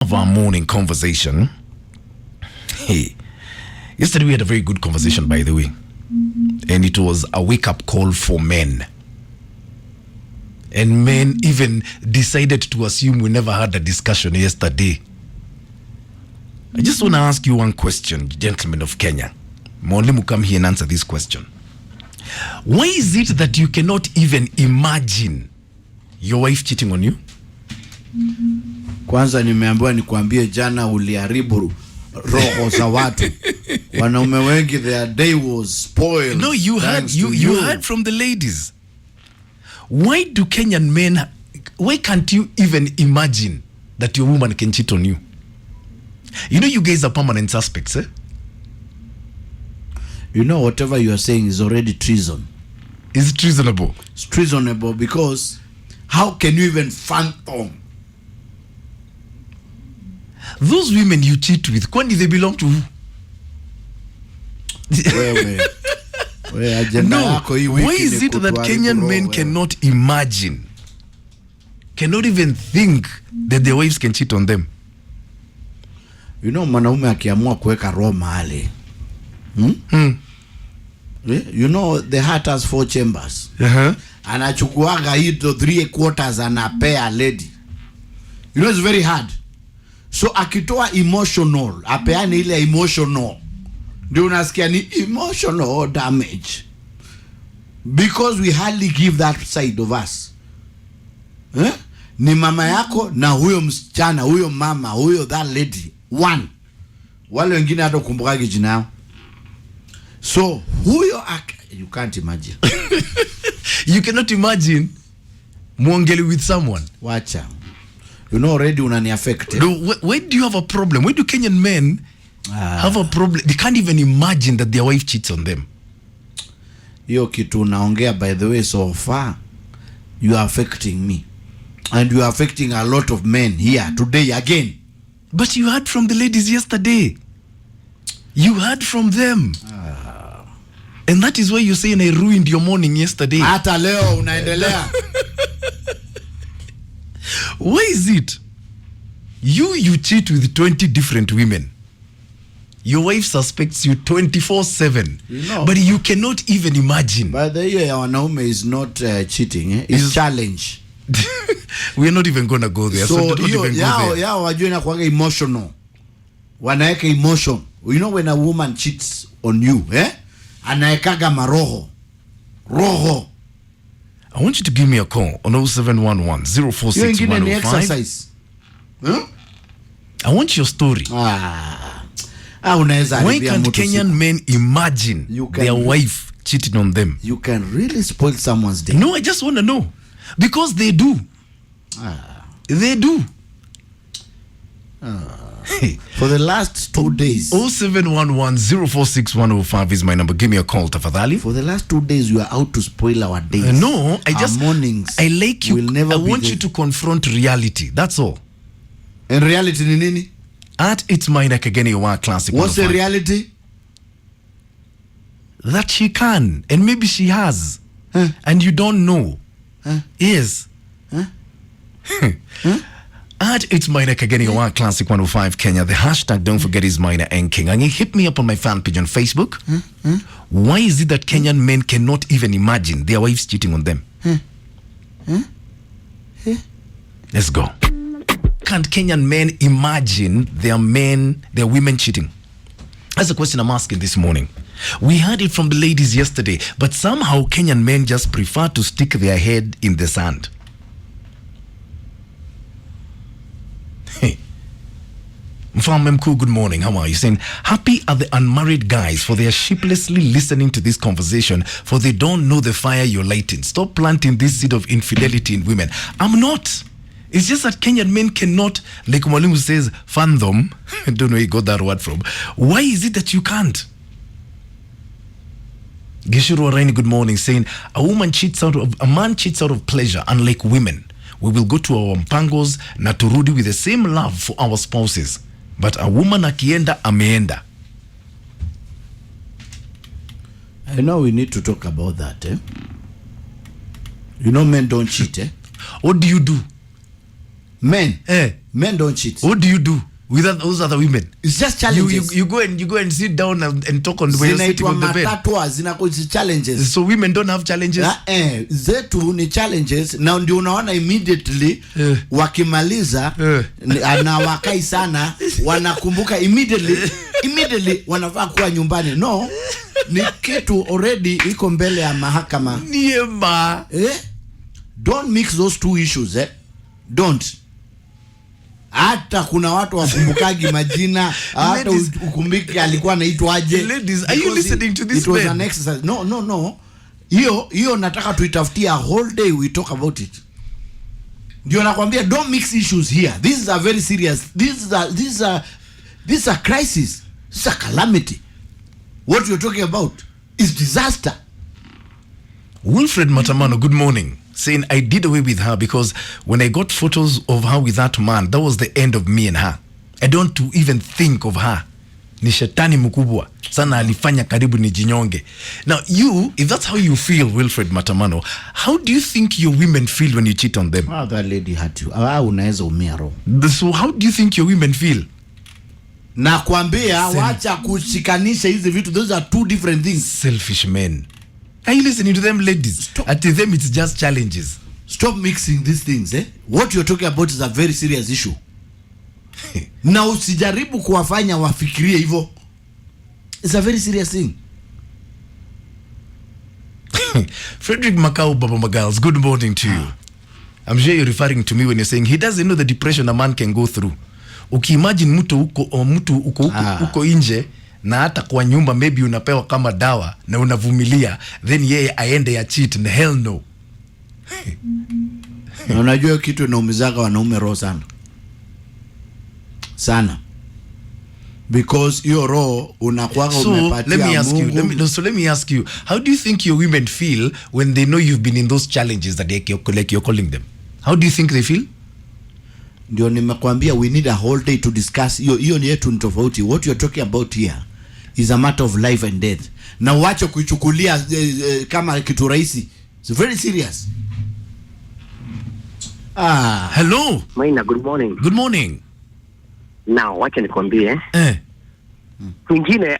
Of our morning conversation. Hey, yesterday we had a very good conversation, by the way, and it was a wake-up call for men. And men even decided to assume we never had a discussion yesterday. I just want to ask you one question, gentlemen of Kenya. Mwalimu, come here and answer this question. Why is it that you cannot even imagine your wife cheating on you? Kwanza nimeambiwa nikuambie jana uliharibu roho za watu. Wanaume wengi their day was spoiled. No, you heard from the ladies. Why do Kenyan men, why can't you even imagine that your woman can cheat on you? You know you guys are permanent suspects, eh? You know whatever you are saying is already treason. Is it treasonable? It's treasonable because how can you even fathom? Those women you cheat with, kwani they belong to who? No, why is it that Kenyan men cannot imagine, cannot even think that their wives can cheat on them? You know, mwanaume akiamua kuweka roho mahali. You know, the heart has 4 chambers. Anachukuaga hito 3/4 anapea lady. You know, it's very hard. So akitoa emotional, apeane ile emotional, ndio unasikia ni emotional damage. Because we hardly give that side of us. Ni mama yako na huyo msichana, huyo mama, huyo that lady. One. Wale wengine hata kumbukagi jina yao. So huyo you can't imagine. You cannot imagine muongeli with someone. Wacha. You know already unani affect. Why do you have a problem? Why do Kenyan men have a problem? They can't even imagine that their wife cheats on them. Hiyo kitu unaongea, by the way, so far you are affecting me. And you are affecting a lot of men here today again. But you heard from the ladies yesterday. You heard from them. And that is why you're saying I ruined your morning yesterday. Hata leo unaendelea. Why is it you cheat with 20 different women? Your wife suspects you 24/7. You know, but you cannot even imagine. By the way, our wanaume is not cheating. It's challenge. We're not even going to go there. So don't even go there. Yeah, wajua na kuanga emotional. Wanaeka emotion. You know when a woman cheats on you, anaekaga maroho. Roho. I want you to give me a call on 0711 046105. I want your story. Why can't Kenyan men imagine their wife cheating on them? You can really spoil someone's day. No, I just want to know. Because they do. They do. For the last 2 days. 0711 046105 is my number. Give me a call, tafadhali. For the last 2 days, you are out to spoil our days. No, I just... Our mornings. I like you. I want you to confront reality. That's all. And reality ni nini? At It's Mine Akageni Wa Classic. What's the reality? That she can. And maybe she has. And you don't know. Yes. At It's Mine Akageni Wa Classic 105 Kenya. The hashtag, don't forget, is Mine and King. And you hit me up on my fan page on Facebook. Why is it that Kenyan men cannot even imagine their wives cheating on them? Let's go. Can't Kenyan men imagine their women cheating? That's the question I'm asking this morning. We heard it from the ladies yesterday, but somehow Kenyan men just prefer to stick their head in the sand. Hey, Mfalme Mkuu, good morning. How are you? Saying, happy are the unmarried guys, for they are sheepishly listening to this conversation, for they don't know the fire you're lighting. Stop planting this seed of infidelity in women. I'm not. It's just that Kenyan men cannot, like Mwalimu says, fathom. I don't know where he got that word from. Why is it that you can't? Gishuru Araini, good morning, saying, a man cheats out of pleasure, unlike women. We will go to our mpangos na turudi with the same love for our spouses. But a woman akienda, ameenda. I know we need to talk about that. You know men don't cheat. What do you do? Men don't cheat. What do you do with those other women? It's just challenges. You go and sit down and talk on the way you're sitting on the bed. Challenges. So women don't have challenges? Zetu ni challenges. Na ndio unaona immediately wakimaliza na wakai sana wanakumbuka immediately wanafaa kuwa nyumbani. No, ni kitu already iko mbele ya mahakama. Niema. Don't mix those two issues. Don't. Hata kuna watu wakumbukagi majina, hata ukumbiki alikuwa anaitwaje. Ladies, are you listening to this? It was an exercise. No. Hiyo nataka tuitafutia a whole day we talk about it. Ndio nakwambia, don't mix issues here. This is a very serious. This is a crisis. This is a calamity. What you're talking about is disaster. Wilfred Matamano, good morning. Saying I did away with her because when I got photos of her with that man, that was the end of me and her. I don't even think of her. Ni shetani mkubwa sana alifanya karibu ni jinyonge. Now you, if that's how you feel, Wilfred Matamano, how do you think your women feel when you cheat on them? Oh, that lady hurt you. Unaweza umia roho. So how do you think your women feel? Na kuambia wacha kushikanisha hizi vitu. Those are two different things. Selfish men. Are you listening to them, ladies? Stop. At them it's just challenges. Stop mixing these things. What you're talking about is a very serious issue. Na usijaribu kuwafanya wafikirie hivyo. It's a very serious thing. Frederick Macau, Baba Magals, good morning to you. I'm sure you're referring to me when you're saying he doesn't know the depression a man can go through. Ukiimagine mtu uko nje na hata kwa nyumba maybe unapewa kama dawa na unavumilia, then yeye aende ya cheat, and hell no. Na unajua kitu inaumizaga wanaume roho sana. Because hiyo roho unakuwa umepatia Mungu. Let me ask you, how do you think your women feel when they know you've been in those challenges that you're calling them? How do you think they feel? Ndio nimekwambia we need a whole day to discuss. Hiyo ni yetu ni tofauti. What you're talking about here is a matter of life and death. Na wacha kuichukulia kama kitu rahisi. It's very serious. Hello. Maina, good morning. Good morning. Now, wacha nikwambie. Mwingine,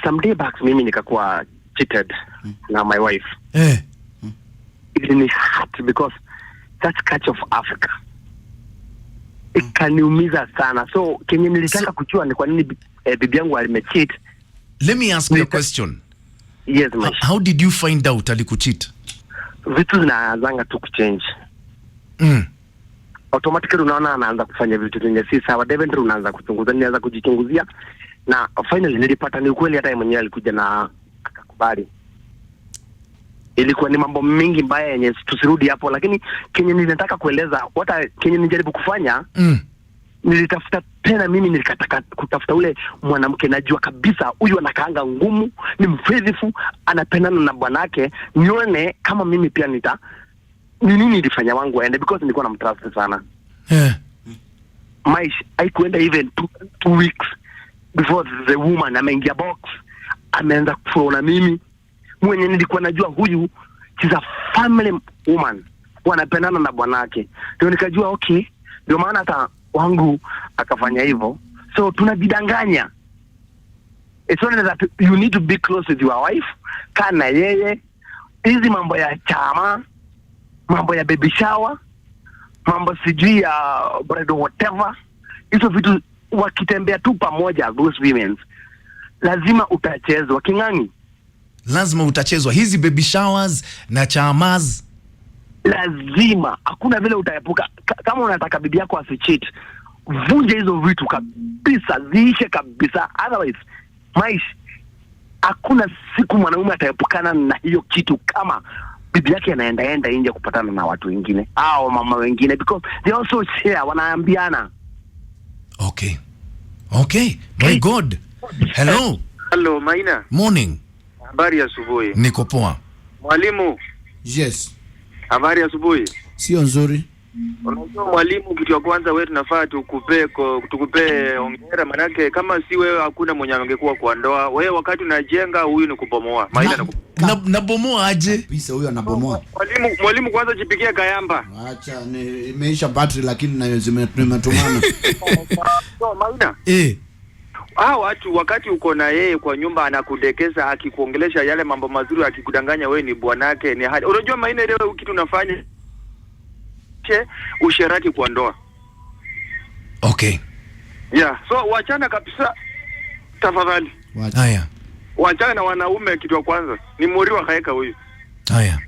some day back mimi nikakuwa cheated na my wife. It me hurt because that's catch of Africa. Ikaniumiza sana. So kenye nilitaka kujua ni kwa nini bibi yangu alimecheat. Let me ask you a question. Yes, Mash. How did you find out alikucheat? Vitu zinaanza tu kuchange. Automatically unaona anaanza kufanya vitu vingine si sawa. Deventure unaanza kuchunguza, nianza kujichunguzia na finally nilipata ni ukweli, hata yeye mwenyewe alikuja na akakubali. Ilikuwa ni mambo mingi mbaya yenye tusirudi hapo, lakini kenye ninataka kueleza kenye nijaribu kufanya nilitafuta tena, mimi nilikataka kutafuta ule mwanamke najua kabisa huyu anakaanga ngumu, ni mfaithful, anapendana na bwanake, nione kama mimi pia ni nini nilifanya wangu aende, because nilikuwa namtrust sana. Maish haikuenda even 2 weeks before the woman ameingia box, ameanza kuona mimi mwenye nilikuwa najua huyu she's a family woman, wanapendana na bwanake. Ndio nikajua okay, ndio maana hata wangu akafanya hivyo. So tunajidanganya. It's only that you need to be close with your wife. Kana yeye hizi mambo ya chama, mambo ya baby shower, mambo sijui ya bread whatever, hizo vitu wakitembea tu pamoja, those women lazima utachezwa king'ang'i. Lazima utachezwa hizi baby showers na chamas. Lazima, hakuna vile utaepuka. Kama unataka bibi yako asicheat, vunja hizo vitu kabisa, ziishe kabisa. Otherwise, hakuna siku mwanaume ataepukana na hiyo kitu kama bibi yake anaenda nje kupatana na watu wengine au mama wengine, because they also share, wanaambiana. Okay. My God. Hello, Maina. Morning. Habari ya asubuhi. Niko poa. Mwalimu. Yes. Habari ya asubuhi. Sio nzuri. Unajua mwalimu, kitu ya kwanza wewe tunafaa tukupe hongera, manake kama si wewe hakuna mwenye angekuwa kwa ndoa. Wewe wakati unajenga, huyu ni kubomoa. Maana nabomoa aje? Pisa huyo anabomoa. Mwalimu kwanza jipigie kayamba. Acha imeisha battery lakini nayo zimetumana. So Maina. Hao watu wakati uko na yeye kwa nyumba anakudekeza, akikuongelesha yale mambo mazuri, akikudanganya wewe ni bwanake, ni hadi. Unajua Maina, ile kitu unafanya usherati kwa ndoa. Okay. Yeah, so wachana kabisa tafadhali. Haya. Wachana na wanaume, kitu ya kwanza. Ni muriwa kaeka huyu. Haya.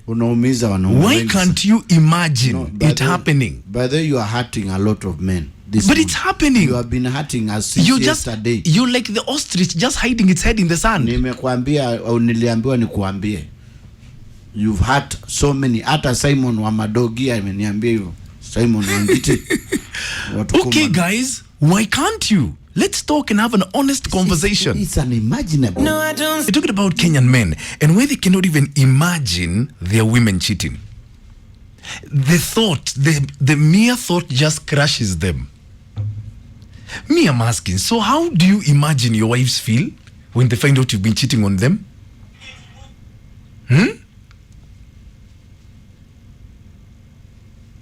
Unaumiza wanaume. Why can't you imagine it happening? By the way, you are hurting a lot of men. But it's happening. You have been hurting us since yesterday. You're like the ostrich just hiding its head in the sand. Nimekuambia au niliambiwa nikuambie. You've hurt so many. Hata Simon wa Madogi ameniambia hivyo. Simon Wangiti. Okay guys, why can't you? Let's talk and have an honest conversation. It's unimaginable. No, I don't. We're talking about Kenyan men and where they cannot even imagine their women cheating. The thought, the mere thought just crushes them. Me, I'm asking, so how do you imagine your wives feel when they find out you've been cheating on them?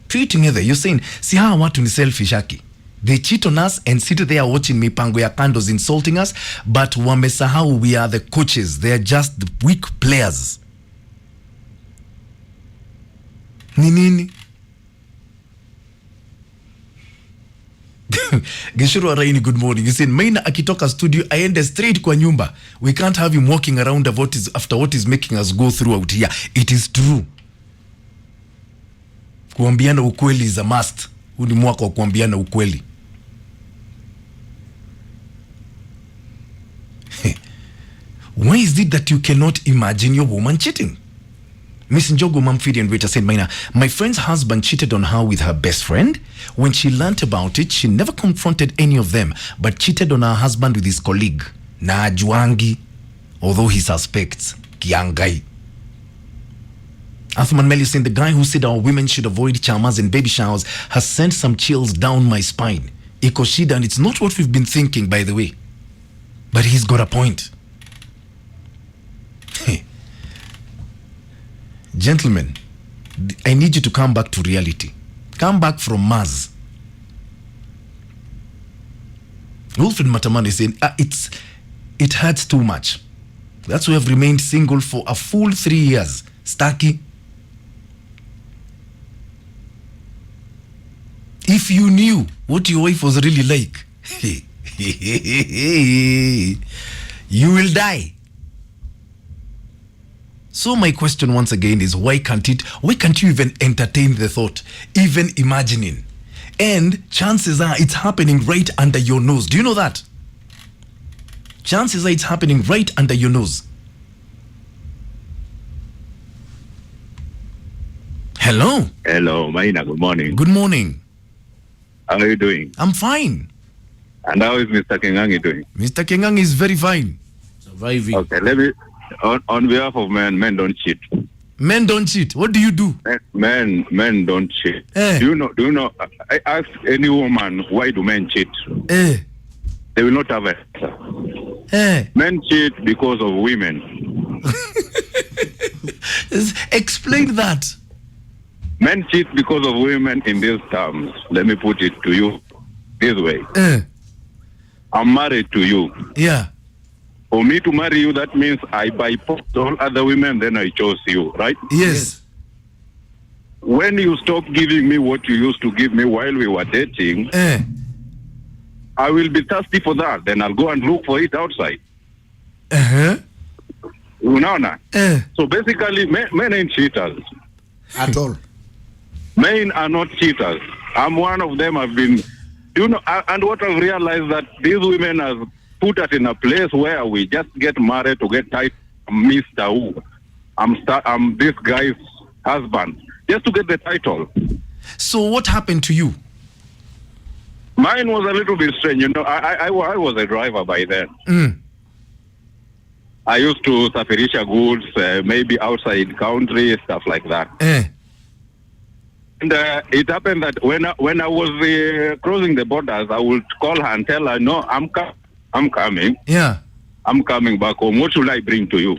Treating together, you're saying, see how watu ni selfish haki. They cheat on us and sit there watching mipango ya kandos insulting us, but wamesahau we are the coaches. They are just the weak players. Nini? Geshuru Araini, good morning. You said Maina akitoka studio aende straight kwa nyumba. We can't have him walking around after what is making us go through out here. It is true. Kuambiana ukweli is a must. Huu ni mwaka wa kuambiana ukweli. Why is it that you cannot imagine your woman cheating? Miss Njogo Mamfidi and Rita said, my friend's husband cheated on her with her best friend. When she learnt about it, she never confronted any of them, but cheated on her husband with his colleague, na Juangi, although he suspects Kiangai. Athman Meli saying, the guy who said our women should avoid chamas and baby showers has sent some chills down my spine. Iko shida, and it's not what we've been thinking, by the way. But he's got a point. Gentlemen, I need you to come back to reality. Come back from Mars. Wilfred Matamani is saying, it hurts too much. That's why I've remained single for a full 3 years. Staki. If you knew what your wife was really like, you will die. So my question once again is, why can't you even entertain the thought, even imagining? And chances are it's happening right under your nose. Do you know that? Chances are it's happening right under your nose. Hello. Hello, Maina. Good morning. Good morning. How are you doing? I'm fine. And how is Mr. Kengangi doing? Mr. Kengangi is very fine. Surviving. Okay, let me, on behalf of men don't cheat. Men don't cheat. What do you do? Men don't cheat. Do you know, I ask any woman, why do men cheat? They will not have an answer. Men cheat because of women. Explain that. Men cheat because of women in these terms. Let me put it to you this way. I'm married to you. Yeah. For me to marry you, that means I bypassed all other women, then I chose you, right? Yes. When you stop giving me what you used to give me while we were dating, I will be thirsty for that. Then I'll go and look for it outside. Unaona? So basically, men ain't cheaters. At all. Men are not cheaters. I'm one of them. I've been, and what I've realized that these women have put us in a place where we just get married to get tight. Mr. Who? I'm this guy's husband, just to get the title. So what happened to you? Mine was a little bit strange. I was a driver by then. I used to safirisha goods, maybe outside country, stuff like that. And it happened that when I was crossing the borders, I would call her and tell her, no, I'm coming. Yeah. I'm coming back home. What should I bring to you?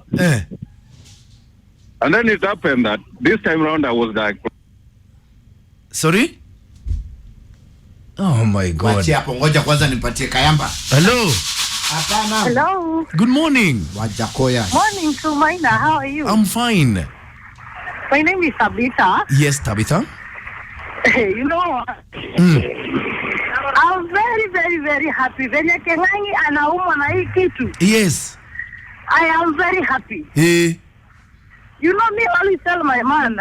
And then it happened that this time around I was like... Sorry? Oh my God. Wachi hapo, ngoja kwanza nipatie Kayamba. Hello. Hapana. Hello. Good morning. Wajakoya. Morning, Sumaina. How are you? I'm fine. My name is Tabitha. Yes, Tabitha. You know, I'm very, very, very happy. Venye Kengangi anaumwa na hii kitu. Yes. I am very happy. Eh. You know me, always tell my man,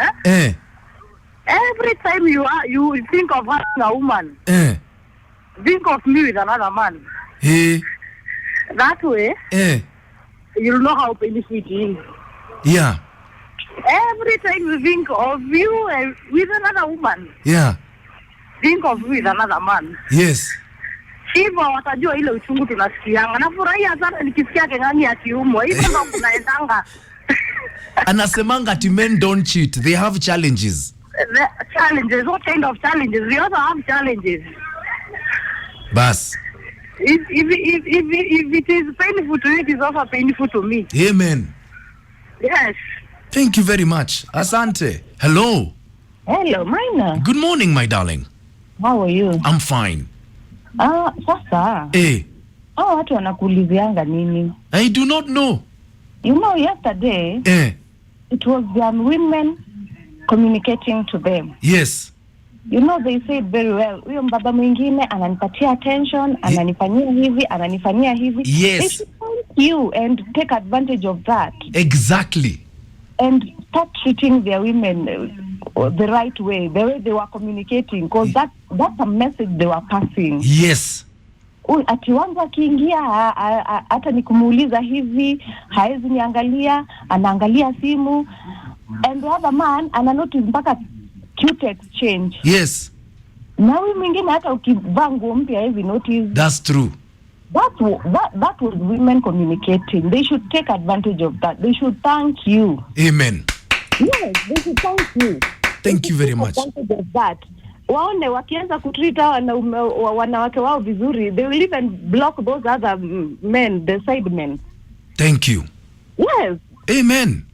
every time you think of having a woman, think of me with another man. That way, you'll know how painful it is. Yeah. Every time you think of you with another woman, think of me with another man. Yes. Hivyo watajua ile uchungu tunasikianga. Nafurahia sana nikisikia Kengangi akiumwa. Hivyo ndo kunaendanga. Anasemanga ati men don't cheat. They have challenges. The challenges. What kind of challenges? We also have challenges. Bas. If it is painful to you, it is also painful to me. Amen. Yes. Thank you very much. Asante. Hello. Hello, Maina. Good morning, my darling. How are you? I'm fine. Sasa. Watu wanakuulizianga nini? I do not know. You know, yesterday, it was women communicating to them. Yes. You know, they said very well, huyo mbaba mwingine ananipatia attention, ananifanyia hivi. Yes. They should thank you and take advantage of that. Exactly. And start treating their women the right way, the way they were communicating, because that's a message they were passing. Yes. Ati wangu akiingia hata nikumuuliza hivi haezi niangalia, anaangalia simu, and the other man ana notice mpaka cute exchange. Yes. Na huyu mwingine hata ukivaa nguo mpya hivi notice. That's true. That was women communicating. They should take advantage of that. They should thank you. Amen. Yes, they should thank you. Thank you very much. Advantage of that. Waone wakianza kutreat wanawake wao vizuri, they will even block those other men, the side men. Thank you. Yes. Amen.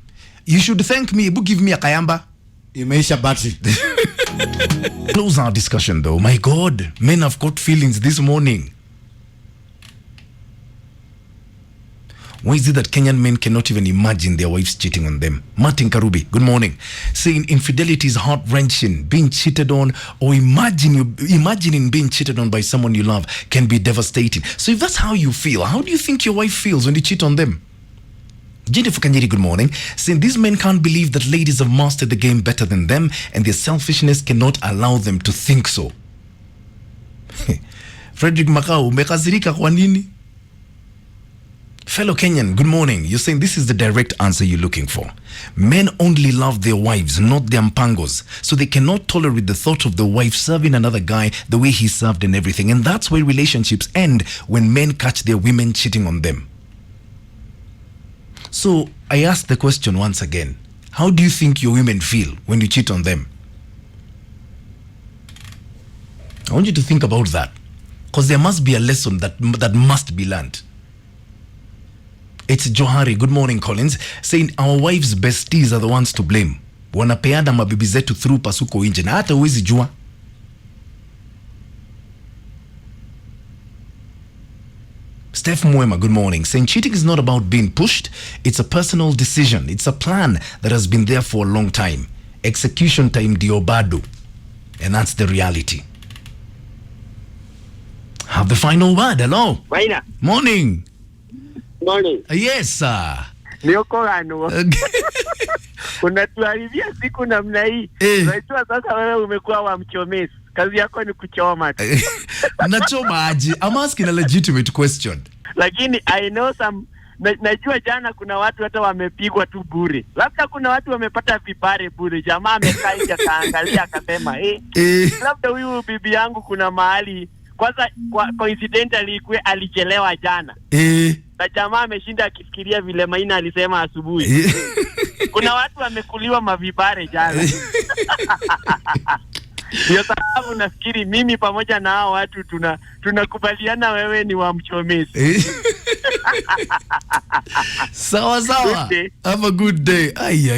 You should thank me. Give me a Kayamba. Imeisha battery. Close our discussion though. My God, men have got feelings this morning. Why is it that Kenyan men cannot even imagine their wives cheating on them? Martin Karubi, good morning. Saying infidelity is heart-wrenching. Being cheated on, or imagining being cheated on by someone you love can be devastating. So if that's how you feel, how do you think your wife feels when you cheat on them? Jennifer Kanyeri, good morning. Saying these men can't believe that ladies have mastered the game better than them, and their selfishness cannot allow them to think so. Frederick Makau, umekasirika kwa nini? Fellow Kenyan, good morning. You're saying this is the direct answer you're looking for. Men only love their wives, not their mpangos. So they cannot tolerate the thought of the wife serving another guy the way he served and everything. And that's why relationships end, when men catch their women cheating on them. So I ask the question once again. How do you think your women feel when you cheat on them? I want you to think about that. Because there must be a lesson that must be learned. It's Johari, good morning Collins, saying our wives' besties are the ones to blame. Wanapeana mabibi zetu through pasuko inje na hata huwezi jua. Steph Mwema, good morning, saying cheating is not about being pushed. It's a personal decision. It's a plan that has been there for a long time. Execution time diobado. And that's the reality. Have the final word. Hello. Maina. Morning. Morning. Yes, sir. Nioko gano. Unatuharibia siku namna hii. Unajua sasa wewe umekuwa wa mchomesi. Kazi yako ni kuchoma tu. Nachoma aje? I'm asking a legitimate question. Lakini I know some, najua jana kuna watu hata wamepigwa tu bure. Labda kuna watu wamepata vibare bure. Jamaa amekaa nje akaangalia akasema, labda huyu bibi yangu kuna mahali kwanza coincidentally alichelewa jana. Na jamaa ameshinda akifikiria vile Maina alisema asubuhi. Kuna watu wamekuliwa mavibare jana. Ndio sababu nafikiri mimi pamoja na hao watu tunakubaliana wewe ni wa Mchomezi. Sawa. Have a good day. Ay.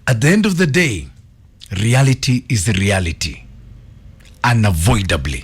At the end of the day, reality is reality. Unavoidably.